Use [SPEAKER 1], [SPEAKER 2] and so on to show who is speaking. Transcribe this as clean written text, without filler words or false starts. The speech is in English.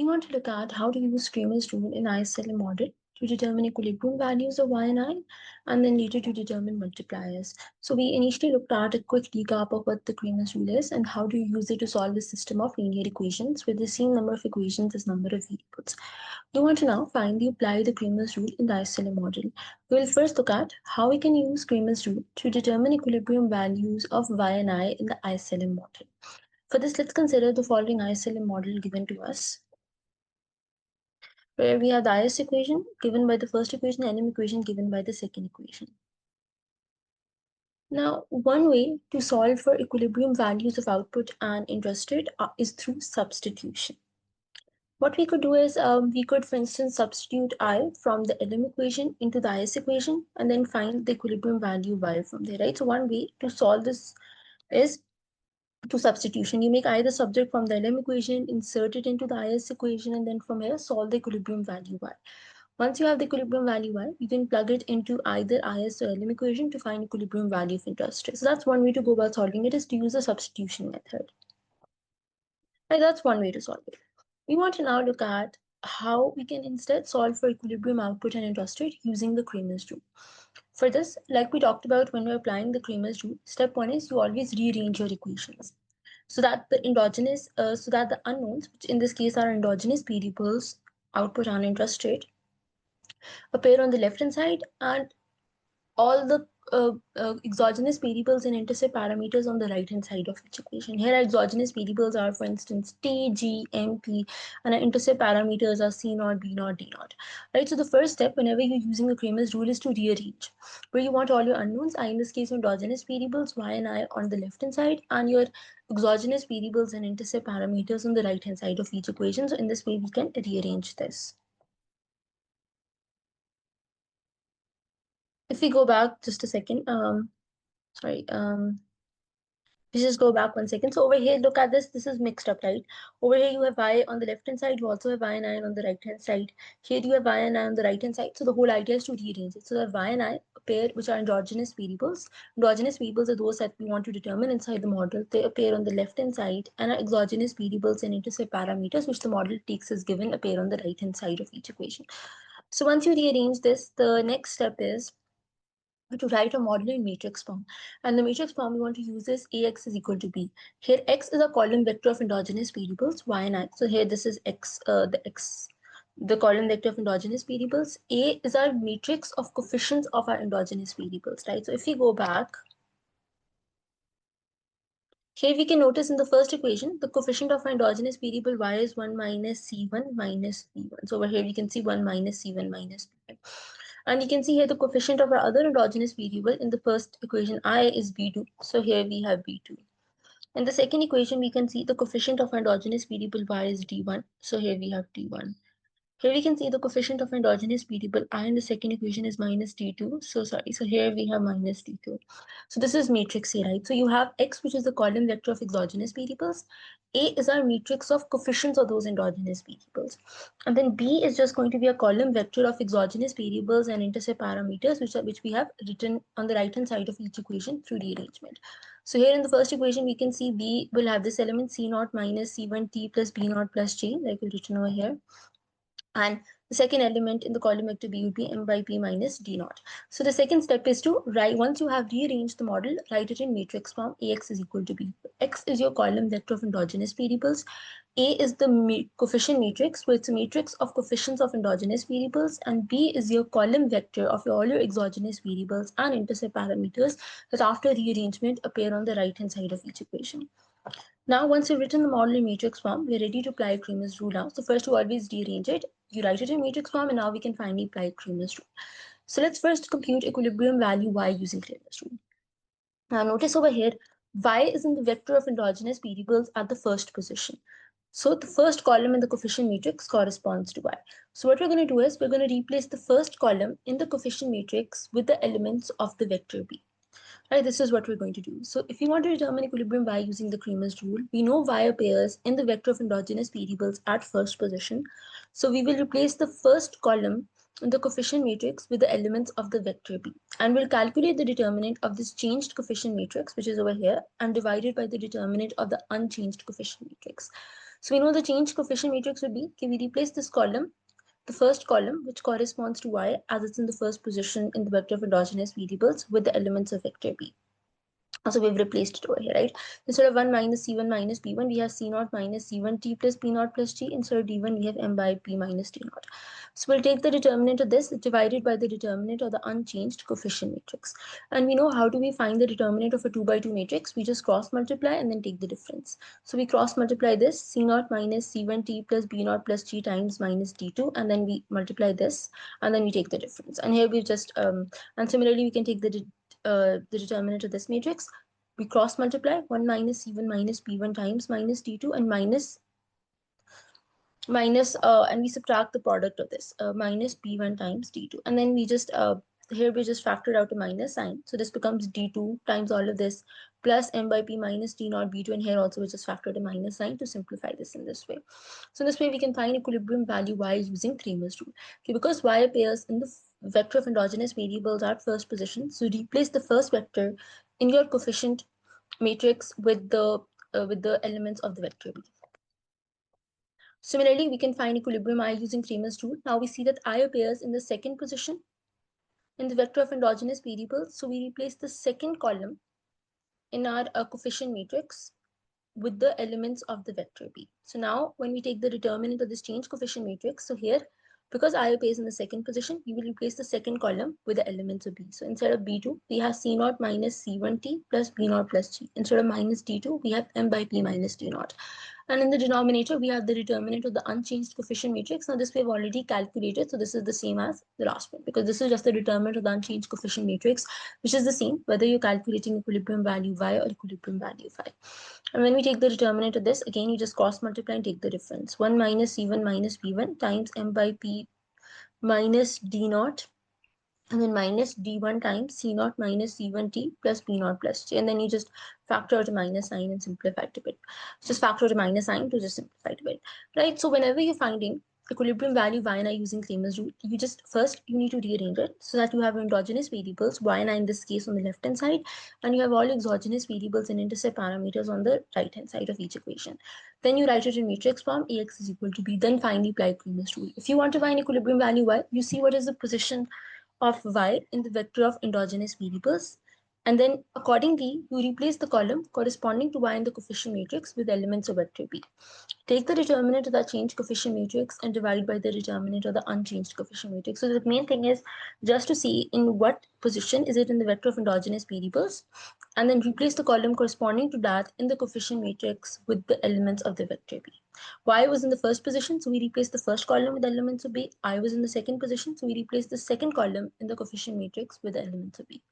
[SPEAKER 1] We want to look at how to use Cramer's rule in ISLM model to determine equilibrium values of y and I, and then later to determine multipliers. So we initially looked at a quick recap of what the Cramer's rule is and how to use it to solve a system of linear equations with the same number of equations as number of variables. We want to now finally apply the Cramer's rule in the ISLM model. We will first look at how we can use Cramer's rule to determine equilibrium values of y and I in the ISLM model. For this, let's consider the following ISLM model given to us, where we have the IS equation given by the first equation and NM equation given by the second equation. Now, one way to solve for equilibrium values of output and interest rate is through substitution. What we could do is we could, for instance, substitute I from the LM equation into the IS equation and then find the equilibrium value Y from there, right? So one way to solve this is to substitution. You make I the subject from the LM equation, insert it into the IS equation, and then from here solve the equilibrium value Y. Once you have the equilibrium value Y, you can plug it into either IS or LM equation to find equilibrium value of interest rate. So that's one way to go about solving it, is to use the substitution method. Right, that's one way to solve it. We want to now look at how we can instead solve for equilibrium output and interest rate using the Cramer's rule. For this, like we talked about when we're applying the Cramer's rule, step one is you always rearrange your equations so that the unknowns, which in this case are endogenous variables, output and interest rate, appear on the left hand side, and all the exogenous variables and intercept parameters on the right hand side of each equation. Here our exogenous variables are, for instance, t, g, m, p, and our intercept parameters are c naught, b naught, d naught. Right. So the first step whenever you're using the Cramer's rule is to rearrange, where you want all your unknowns, I in this case endogenous variables, y and I on the left hand side, and your exogenous variables and intercept parameters on the right hand side of each equation. So in this way we can rearrange this. If we go back just a second, sorry, let's just go back 1 second. So over here, look at this. This is mixed up, right? Over here, you have y on the left hand side. You also have y and I on the right hand side. Here, you have y and I on the right hand side. So the whole idea is to rearrange it. So that y and I appear, which are endogenous variables. Endogenous variables are those that we want to determine inside the model. They appear on the left hand side, and our exogenous variables and intercept parameters, which the model takes as given, appear on the right hand side of each equation. So once you rearrange this, the next step is to write a model in matrix form. And the matrix form we want to use is Ax is equal to B. Here x is a column vector of endogenous variables, y and I. So here this is x, the column vector of endogenous variables. A is our matrix of coefficients of our endogenous variables, right? So if we go back, here we can notice in the first equation, the coefficient of our endogenous variable y is 1 minus c1 minus b1. So over here we can see 1 minus c1 minus b1. And you can see here the coefficient of our other endogenous variable in the first equation I is b2. So here we have b2. In the second equation, we can see the coefficient of our endogenous variable y is d1. So here we have d1. Here we can see the coefficient of endogenous variable I in the second equation is minus d2. So here we have minus d2. So this is matrix A, right? So you have x, which is the column vector of exogenous variables. A is our matrix of coefficients of those endogenous variables. And then B is just going to be a column vector of exogenous variables and intercept parameters, which we have written on the right hand side of each equation through rearrangement. So here in the first equation, we can see B will have this element C0 minus C1 T plus B naught plus J, like we've written over here. And the second element in the column vector B would be m by p minus d naught. So the second step is to write, once you have rearranged the model, write it in matrix form. Ax is equal to b. X is your column vector of endogenous variables. A is the coefficient matrix, so it's a matrix of coefficients of endogenous variables, and B is your column vector of all your exogenous variables and intercept parameters that after rearrangement appear on the right hand side of each equation. Now, once you've written the model in matrix form, we're ready to apply Cramer's rule now. So first you always rearrange it, you write it in matrix form, and now we can finally apply Cramer's rule. So let's first compute equilibrium value y using Cramer's rule. Now notice over here, y is in the vector of endogenous variables at the first position. So the first column in the coefficient matrix corresponds to y. So what we're going to do is we're going to replace the first column in the coefficient matrix with the elements of the vector b. Right, this is what we're going to do. So if we want to determine equilibrium y using the Cramer's rule, we know y appears in the vector of endogenous variables at first position. So we will replace the first column in the coefficient matrix with the elements of the vector b. And we'll calculate the determinant of this changed coefficient matrix, which is over here, and divide it by the determinant of the unchanged coefficient matrix. So we know the change coefficient matrix would be, okay, we replace this column, the first column, which corresponds to y as it's in the first position in the vector of endogenous variables, with the elements of vector b. So we've replaced it over here, right? Instead of 1 minus c1 minus p1, we have c0 minus c1 t plus p0 plus t. Instead of d1, we have m by p minus t0. So we'll take the determinant of this divided by the determinant of the unchanged coefficient matrix. And we know how do we find the determinant of a 2 by 2 matrix? We just cross multiply and then take the difference. So we cross multiply this c0 minus c1 t plus b0 plus t times minus d2, and then we multiply this and then we take the difference. And here we just and similarly we can take the determinant of this matrix. We cross multiply 1 minus c1 minus p1 times minus d2 and and we subtract the product of this minus p1 times d2, and then we just here we just factor out a minus sign, so this becomes d2 times all of this plus m by p minus d naught b2, and here also we just factored a minus sign to simplify this in this way. So in this way we can find equilibrium value y using Cramer's rule. Okay, because y appears in the vector of endogenous variables at first position, so replace the first vector in your coefficient matrix with the elements of the vector b. Similarly, we can find equilibrium I using Cramer's rule. Now we see that I appears in the second position in the vector of endogenous variables. So we replace the second column in our coefficient matrix with the elements of the vector b. So now when we take the determinant of this change coefficient matrix, so here, because I appears in the second position, we will replace the second column with the elements of b. So instead of b2, we have c0 minus c1t plus b0 plus t. Instead of minus d2, we have m by p minus d0. And in the denominator, we have the determinant of the unchanged coefficient matrix. Now this we've already calculated, so this is the same as the last one, because this is just the determinant of the unchanged coefficient matrix, which is the same whether you're calculating equilibrium value y or equilibrium value phi. And when we take the determinant of this, again, you just cross multiply and take the difference. 1 minus c1 minus p1 times m by p minus d naught, and then minus d1 times c0 minus c1t plus p0 plus t. And then you just factor out a minus sign and simplify it a bit. Just factor out a minus sign to just simplify it a bit, right? So whenever you're finding equilibrium value y and I using Cramer's rule, you just first you need to rearrange it so that you have endogenous variables y and I in this case on the left hand side, and you have all exogenous variables and intercept parameters on the right hand side of each equation. Then you write it in matrix form, ax is equal to b. Then finally apply Cramer's rule. If you want to find equilibrium value y, you see what is the position of y in the vector of endogenous variables, and then accordingly you replace the column corresponding to y in the coefficient matrix with elements of vector b. Take the determinant of that changed coefficient matrix and divide by the determinant of the unchanged coefficient matrix. So the main thing is just to see in what position is it in the vector of endogenous variables, and then replace the column corresponding to that in the coefficient matrix with the elements of the vector b. Y was in the first position, so we replaced the first column with the elements of b. I was in the second position, so we replaced the second column in the coefficient matrix with the elements of b.